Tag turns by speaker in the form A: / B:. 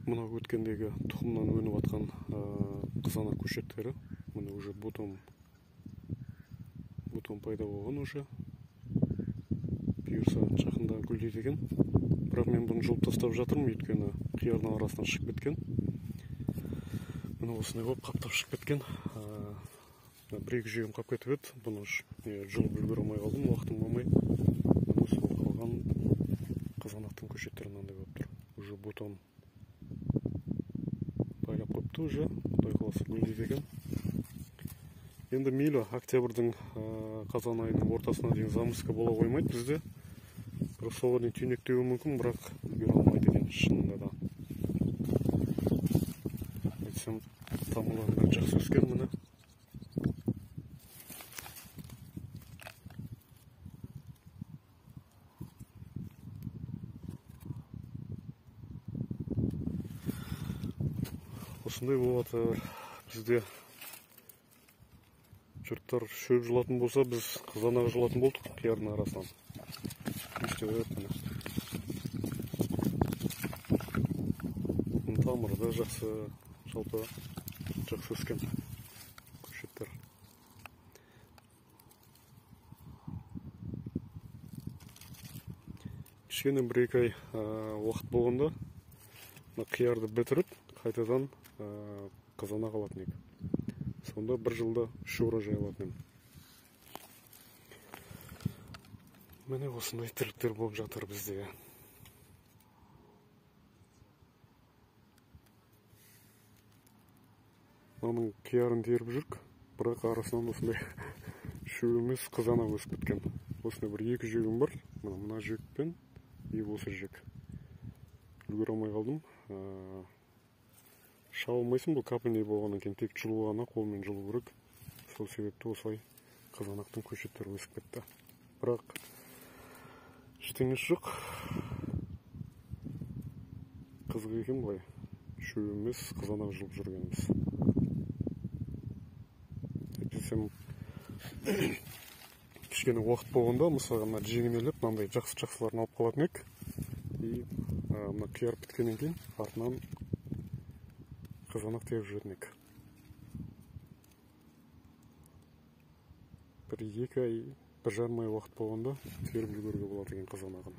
A: Мына өткендегі тұқымнан өніп атқан қызанақ көшеттері. Мына уже бутон пайда болған уже. Бұйырса жақында гүлдейді екен. Бірақ мен бұны жұлып тастап жатырмын, өйткені қиярдың арасынан шығып кеткен. Мына осындай болып қаптап шығып кеткен. Бір-екі жүйем қап кетіп еді. Бұны жұлып үлгере алмай қалдым, уақытым болмай. Мына сол қалған қызанақтың көшеттері мынандай болып тұр. Уже бутон байлап қойыпты уже, құдай қаласа гүлдейді екен. Енді мейлі, октябрьдің қазан айының ортасына дейін замырсқа бола қоймайды бізде. Бірақ соған дейін түйнектеуі мүмкін, бірақ үлгере алмайды екен шынында да. Айтсам, тамырларында жақсы өскен міне. Осындай болады. Бізде жұрттар шөп жылатын болса, біз қызанақ жылатын болдық қиярдың арасынан. Өстіп өтміне. Тамыры да жақсы, жалпы жақсы өскен көшеттер. Кішкене бір-екі ай уақыт болғанда қиярды бітіріп, қайтадан қызанақ алатын ек. Сонда бір жылда 3 урожай алатын. Міне осындай тірліктер болып жатыр бізде. Оның қиярын теріп жүрк, бірақ арасынан осындай шөп емес қызанақ өсіп кеткен. Осындай бір 2 жегім бар. Мына жекпен и осы жек. Үлгере алмай қалдым. Шаба алмайсың, бұл капельный болғаннан кейін тек жұлу ғана, қолмен жұлу керек. Сол себепті осылай қызанақтың көшеттері өсіп кетті. Бірақ ештеңесі жоқ. Қызық екен былай. Шөп емес қызанақ жұлып жүргеніміз. Әйтпесем кішкене уақыт болғанда мысалға мына жеңімелеп, мынандай жақсы-жақсыларын алып қалатын ек. И мына қияр біткеннен кейін артынан қызанақ теріп жүретін ек. Бір 2 ай, 1,5 ай уақыт болғанда теріп үлгеруге болады екен қызанағын.